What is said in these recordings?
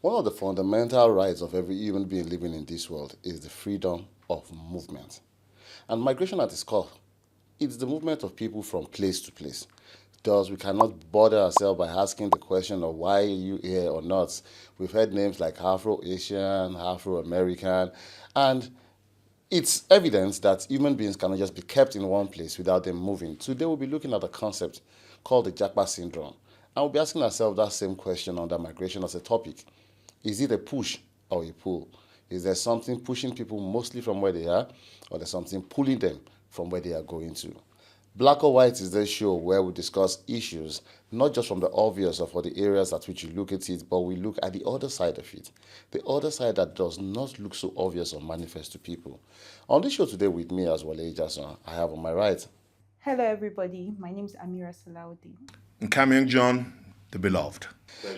One of the fundamental rights of every human being living in this world is the freedom of movement. And migration at its core, it's the movement of people from place to place. Thus, we cannot bother ourselves by asking the question of why are you here or not. We've heard names like Afro-Asian, Afro-American, and it's evident that human beings cannot just be kept in one place without them moving. Today, we'll be looking at a concept called the Japa syndrome. And we'll be asking ourselves that same question under migration as a topic. Is it a push or a pull? Is there something pushing people mostly from where they are, or there's something pulling them from where they are going to? Black or White is the show where we discuss issues, not just from the obvious or for the areas at which you look at it, but we look at the other side of it. The other side that does not look so obvious or manifest to people. On this show today with me as Wale Jason, I have on my right. Hello, everybody. My name is Amira Salaudi. And Kamyong John, the beloved.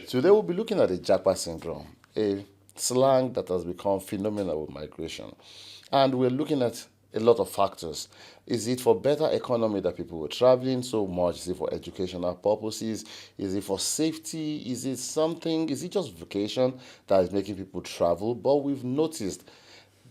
Today we'll be looking at the Japa syndrome, a slang that has become phenomenal with migration. And we're looking at a lot of factors. Is it for better economy that people were traveling so much? Is it for educational purposes? Is it for safety? Is it just vacation that is making people travel? But we've noticed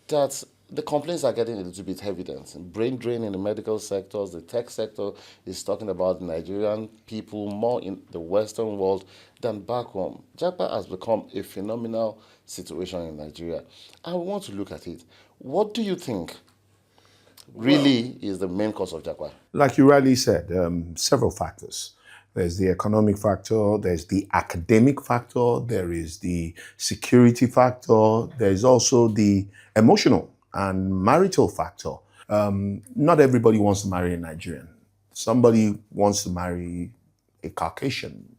that the complaints are getting a little bit evident. Brain drain in the medical sectors, the tech sector is talking about Nigerian people more in the Western world than back home. Japa has become a phenomenal situation in Nigeria. I want to look at it. What do you think really is the main cause of Japa? Like you rightly said, several factors. There's the economic factor, there's the academic factor, there is the security factor, there's also the emotional and marital factor. Not everybody wants to marry a Nigerian. Somebody wants to marry a Caucasian.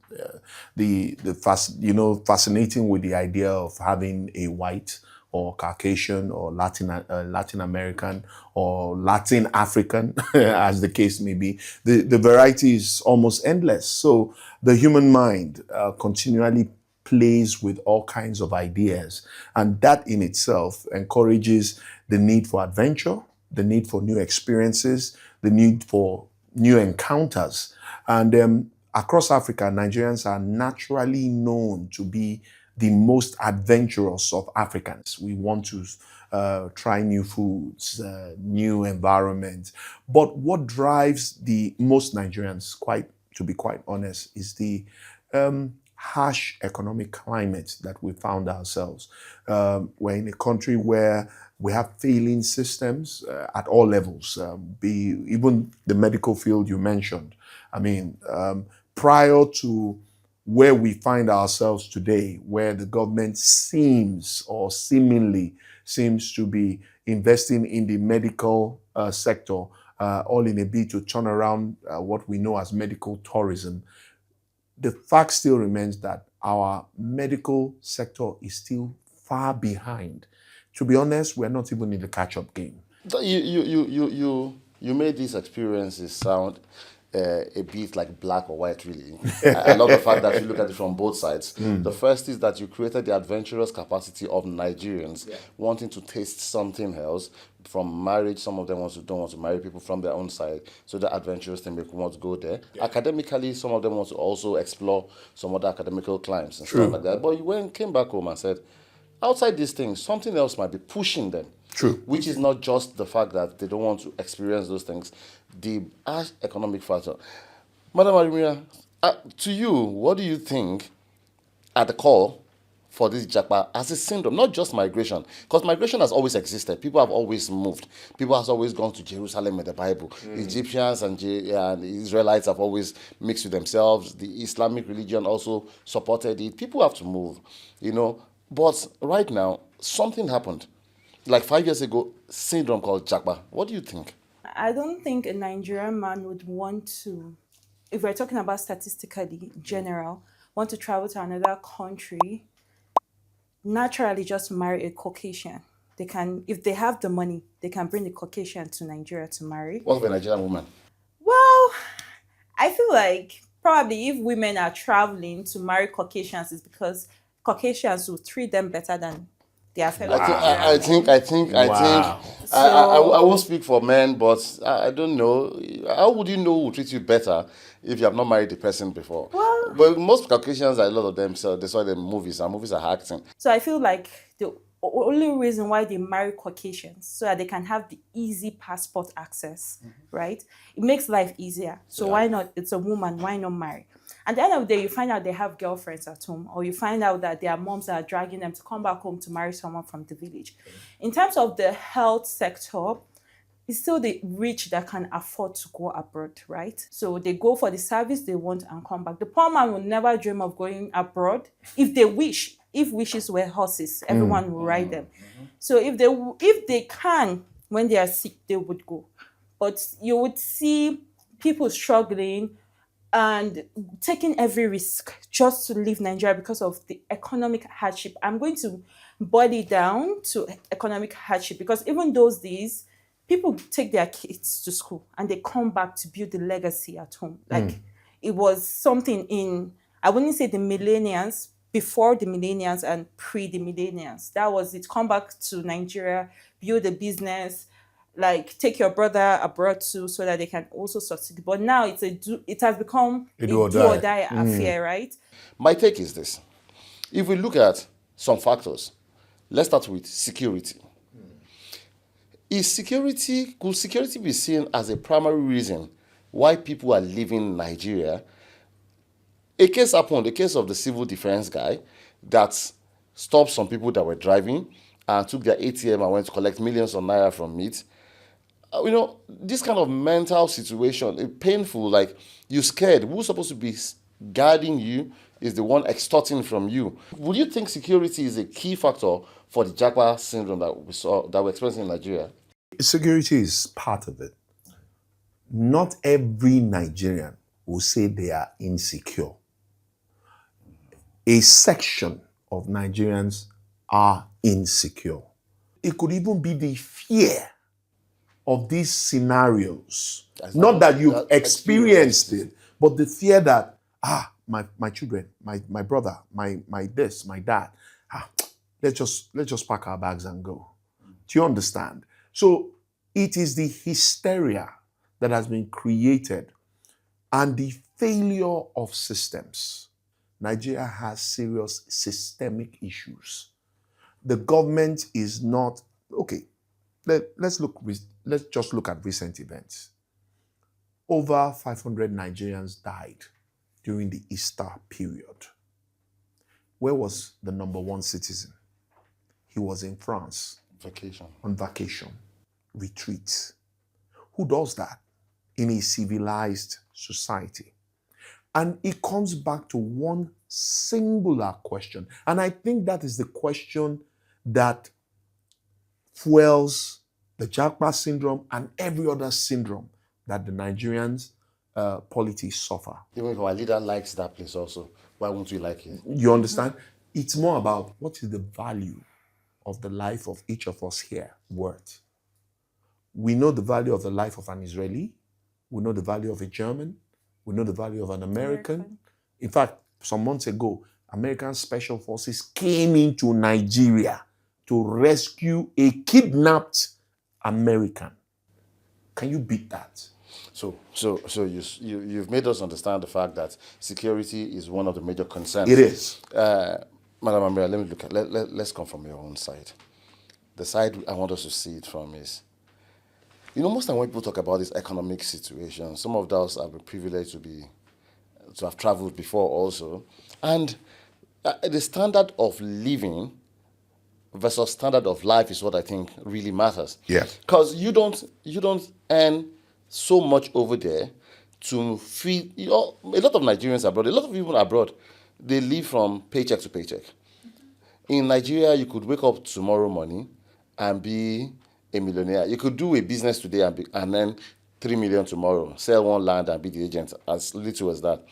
Fascinating with the idea of having a white or Caucasian or Latin American or Latin African, as the case may be. The variety is almost endless. So the human mind continually plays with all kinds of ideas. And that in itself encourages the need for adventure, the need for new experiences, the need for new encounters. And across Africa, Nigerians are naturally known to be the most adventurous of Africans. We want to try new foods, new environments. But what drives the most Nigerians, to be quite honest, is the harsh economic climate that we found ourselves. We're in a country where we have failing systems at all levels, even the medical field you mentioned. I mean, prior to where we find ourselves today, where the government seemingly seems to be investing in the medical sector, all in a bid to turn around what we know as medical tourism, the fact still remains that our medical sector is still far behind. To be honest, we're not even in the catch-up game. You made these experiences sound a bit like black or white, really. I love the fact that you look at it from both sides. The first is that you created the adventurous capacity of Nigerians wanting to taste something else. From marriage, some of them don't want to marry people from their own side, so the adventurous thing make them want to go there. Academically, some of them want to also explore some other academical climes and stuff like that. But you came back home and said, outside these things, something else might be pushing them. Which is not just the fact that they don't want to experience those things, the harsh economic factor. Madam Arimia, to you, what do you think at the core for this Japa as a syndrome, not just migration? Because migration has always existed. People have always moved. People have always gone to Jerusalem with the Bible. Egyptians and the Israelites have always mixed with themselves. The Islamic religion also supported it. People have to move, But right now, something happened. Like 5 years ago, syndrome called Japa. What do you think? I don't think a Nigerian man would want to, if we're talking about statistically, general, want to travel to another country, naturally just marry a Caucasian. They can, if they have the money, they can bring the Caucasian to Nigeria to marry. What of a Nigerian woman? Well, I feel like probably if women are traveling to marry Caucasians, it's because Caucasians will treat them better than their fellow I Nigerian men. Wow. I So won't speak for men, but I don't know. How would you know who will treat you better if you have not married the person before? well, But most Caucasians, a lot of them, so they saw the movies, and movies are acting. so I feel like the only reason why they marry Caucasians so that they can have the easy passport access, right? It makes life easier. So why not? It's a woman. Why not marry? At the end of the day, you find out they have girlfriends at home, or you find out that their moms are dragging them to come back home to marry someone from the village. In terms of the health sector, it's still the rich that can afford to go abroad, right? So they go for the service they want and come back. The poor man will never dream of going abroad if they wish. If wishes were horses, everyone will ride them. So if they can, when they are sick, they would go. But you would see people struggling and taking every risk just to leave Nigeria because of the economic hardship. I'm going to boil it down to economic hardship because even those days, people take their kids to school and they come back to build the legacy at home. Like it was something in, I wouldn't say the millennials, before the millennials and pre the millennials. That was it. Come back to Nigeria, build a business, like take your brother abroad too so that they can also succeed. But now it has become a do or do or die. die affair, right? My take is this. If we look at some factors, let's start with security. Could security be seen as a primary reason why people are leaving Nigeria? A case happened, the case of the civil defense guy that stopped some people that were driving and took their ATM and went to collect millions of naira from it. This kind of mental situation, painful, like you're scared. Who's supposed to be guarding you is the one extorting from you. Would you think security is a key factor for the Japa syndrome that we're experiencing in Nigeria? Security is part of it. Not every Nigerian will say they are insecure. A section of Nigerians are insecure. It could even be the fear of these scenarios. Not that you've experienced it, but the fear that, my children, my brother, my this, my dad, let's just pack our bags and go. Do you understand? So it is the hysteria that has been created and the failure of systems. Nigeria has serious systemic issues. The government is not, okay, let's just look at recent events. Over 500 Nigerians died during the Easter period. Where was the number one citizen? He was in France. On vacation. Retreat. Who does that in a civilized society? And it comes back to one singular question. And I think that is the question that fuels the Japa syndrome and every other syndrome that the Nigerians polities suffer. Even if our leader likes that place also, why won't we like it? You understand? It's more about what is the value of the life of each of us here worth. We know the value of the life of an Israeli. We know the value of a German. We know the value of an American. In fact, some months ago, American Special Forces came into Nigeria to rescue a kidnapped American. Can you beat that? So you've made us understand the fact that security is one of the major concerns. It is. Madam Amira, let me look at let's come from your own side. The side I want us to see it from is, most time when people talk about this economic situation, some of us have been privileged to have traveled before also, and the standard of living versus standard of life is what I think really matters. Yeah. Because you don't earn so much over there to feed. A lot of Nigerians abroad, a lot of people abroad, they live from paycheck to paycheck. In Nigeria, you could wake up tomorrow morning and be a millionaire. You could do a business today and then 3 million tomorrow, sell one land and be the agent, as little as that.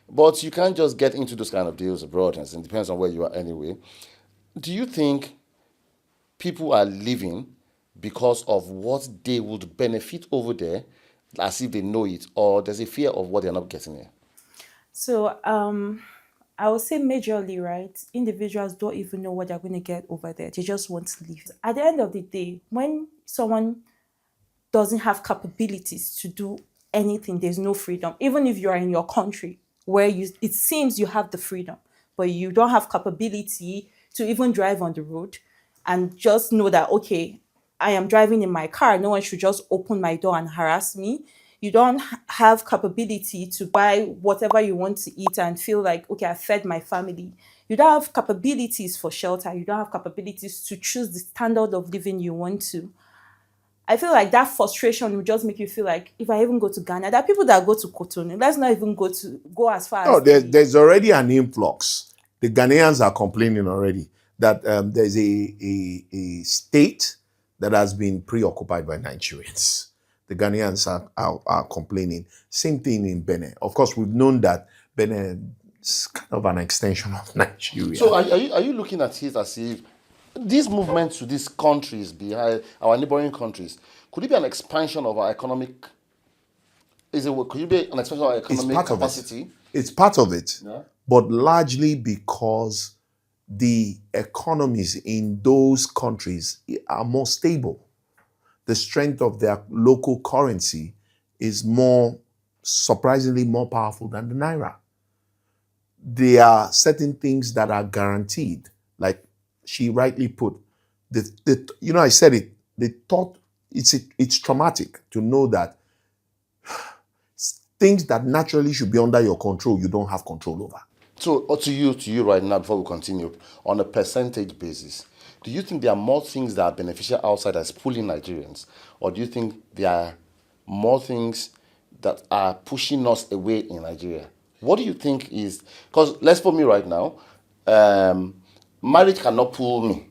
But you can't just get into those kind of deals abroad, and it depends on where you are anyway. Do you think people are living because of what they would benefit over there, as if they know it, or there's a fear of what they're not getting here? So I would say majorly, right? Individuals don't even know what they're going to get over there. They just want to leave. At the end of the day, when someone doesn't have capabilities to do anything, there's no freedom. Even if you are in your country where it seems you have the freedom, but you don't have capability to even drive on the road and just know that, okay, I am driving in my car, no one should just open my door and harass me. You don't have capability to buy whatever you want to eat and feel like, okay, I fed my family. You don't have capabilities for shelter. You don't have capabilities to choose the standard of living you want to. I feel like that frustration will just make you feel like, if I even go to Ghana, there are people that go to Cotonou. Let's not even go as far No, as there's already an influx. The Ghanaians are complaining already that there's a state that has been preoccupied by Nigerians. The Ghanaians are complaining. Same thing in Benin. Of course, we've known that Benin is kind of an extension of Nigeria. So are you looking at it as if these movements to these countries behind our neighboring countries, could it be an expansion of our economic? Could it be an expansion of our economic capacity? It's part of it, Yeah. but largely because the economies in those countries are more stable. The strength of their local currency is surprisingly more powerful than the naira. There are certain things that are guaranteed, like she rightly put. I said it. The thought it's traumatic to know that things that naturally should be under your control, you don't have control over. So, to you right now, before we continue, on a percentage basis, do you think there are more things that are beneficial outside that's pulling Nigerians, or do you think there are more things that are pushing us away in Nigeria? What do you think is? Because let's put me right now, marriage cannot pull me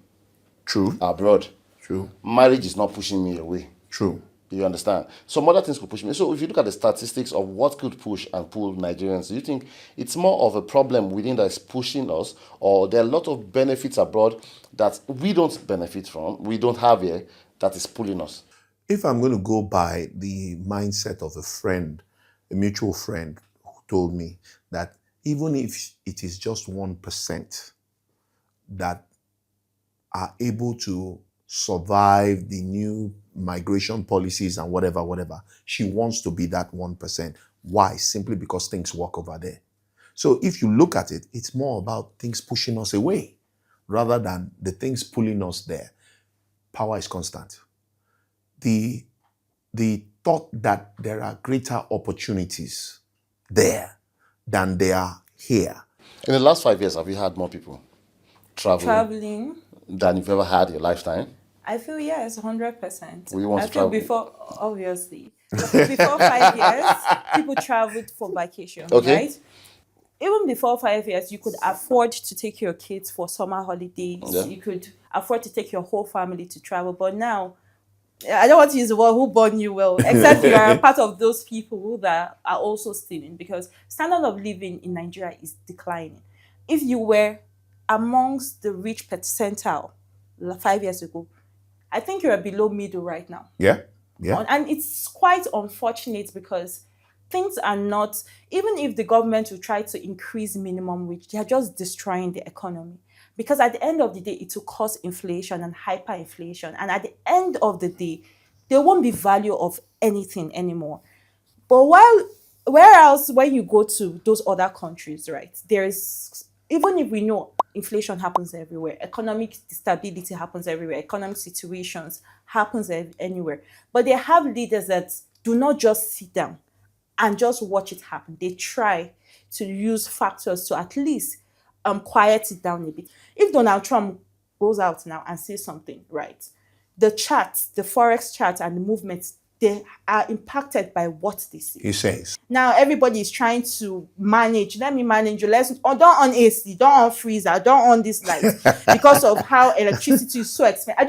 True. abroad. True. Marriage is not pushing me away. True. You understand? Some other things could push me. So if you look at the statistics of what could push and pull Nigerians, do you think it's more of a problem within that's pushing us, or there are a lot of benefits abroad that we don't benefit from, we don't have here, that is pulling us? If I'm going to go by the mindset of a mutual friend who told me that even if it is just 1% that are able to survive the new migration policies and whatever, she wants to be that 1%. Why? Simply because things work over there. So if you look at it, it's more about things pushing us away rather than the things pulling us there. Power is constant. The thought that there are greater opportunities there than there are here. In the last 5 years, have you had more people traveling than you've ever had in your lifetime? I feel yes, 100%. We want I to feel travel. before, obviously, before 5 years, people traveled for vacation, Okay. right? Even before 5 years, you could afford to take your kids for summer holidays. Yeah. You could afford to take your whole family to travel. But now, I don't want to use the word "who born you well," except you are a part of those people who that are also stealing, because standard of living in Nigeria is declining. If you were amongst the rich percentile 5 years ago, I think you're below middle right now. Yeah. And it's quite unfortunate because things are not, even if the government will try to increase minimum wage, they are just destroying the economy. Because at the end of the day, it will cause inflation and hyperinflation. And at the end of the day, there won't be value of anything anymore. But whereas when you go to those other countries, right, there is, even if we know inflation happens everywhere, economic instability happens everywhere, economic situations happens anywhere, but they have leaders that do not just sit down and just watch it happen. They try to use factors to at least quiet it down a bit. If Donald Trump goes out now and says something, right, the charts, the forex chart and the movements, they are impacted by what they see. He says. Now everybody is trying to manage. Let me manage you. Don't on AC, don't on freezer, don't on this light because of how electricity is so expensive. I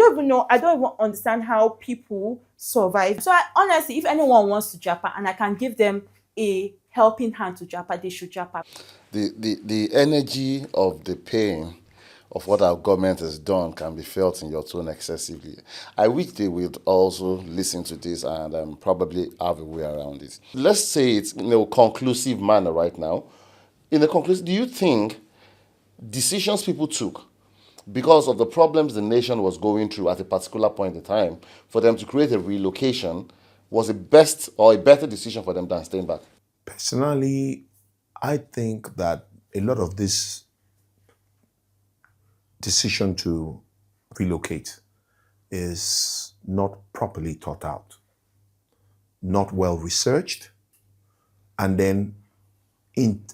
don't even understand how people survive. So honestly, if anyone wants to Japa and I can give them a helping hand to Japa, they should Japa. The energy of the pain of what our government has done can be felt in your tone excessively. I wish they would also listen to this and probably have a way around it. Let's say it's in a conclusive manner right now. In a conclusive, do you think decisions people took because of the problems the nation was going through at a particular point in time, for them to create a relocation was a best or a better decision for them than staying back? Personally, I think that a lot of this decision to relocate is not properly thought out, not well researched, and then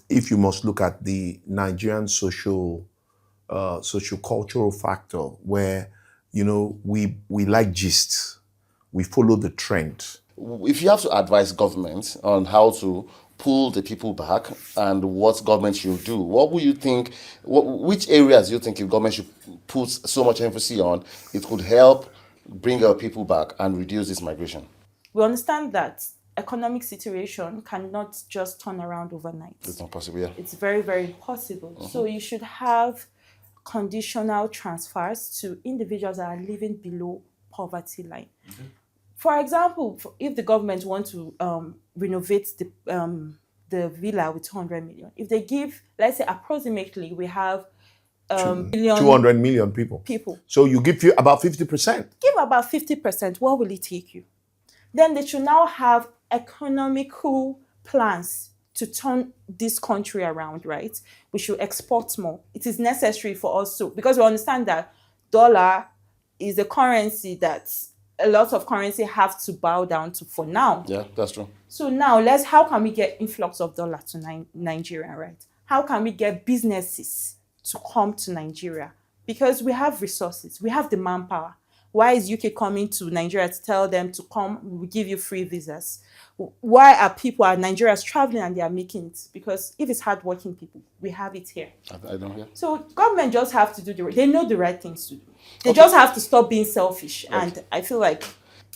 if you must look at the Nigerian social-cultural factor, where we like gists, we follow the trend. If you have to advise government on how to pull the people back and what government should do, what would you think, which areas do you think if government should put so much emphasis on, it could help bring our people back and reduce this migration? We understand that economic situation cannot just turn around overnight. It's not possible, yeah. It's very, very impossible. So you should have conditional transfers to individuals that are living below poverty line. For example, if the government want to renovate the villa with 200 million, if they give, let's say approximately we have 200 million people. So you give about 50%. Give about 50%, what will it take you? Then they should now have economical plans to turn this country around, right? We should export more. It is necessary for us to, because we understand that dollar is a currency that a lot of currency have to bow down to for now. Yeah, that's true. So now how can we get influx of dollar to Nigeria, right? How can we get businesses to come to Nigeria? Because we have resources, we have the manpower. Why is UK coming to Nigeria to tell them to come, we will give you free visas? Why are Nigerians traveling and they are making it? Because if it's hardworking people, we have it here. I don't hear. So government just have to do they know the right things to do. They just have to stop being selfish. Right. And I feel like,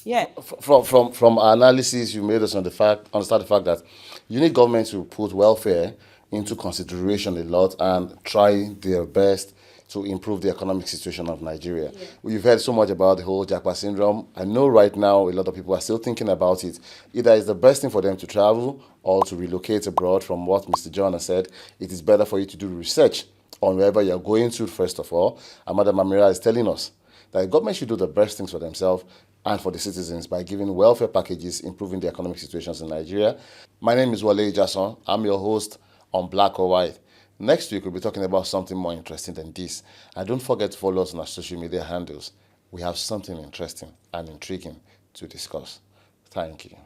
yeah. From our analysis, you made us understand the fact that you need government to put welfare into consideration a lot and try their best to improve the economic situation of Nigeria. Yeah. We've heard so much about the whole Japa syndrome. I know right now a lot of people are still thinking about it. Either it's the best thing for them to travel or to relocate abroad. From what Mr. John has said, it is better for you to do research on wherever you're going to, first of all. And Madam Amira is telling us that the government should do the best things for themselves and for the citizens by giving welfare packages, improving the economic situations in Nigeria. My name is Wale Jason. I'm your host on Black or White. Next week, we'll be talking about something more interesting than this. And don't forget to follow us on our social media handles. We have something interesting and intriguing to discuss. Thank you.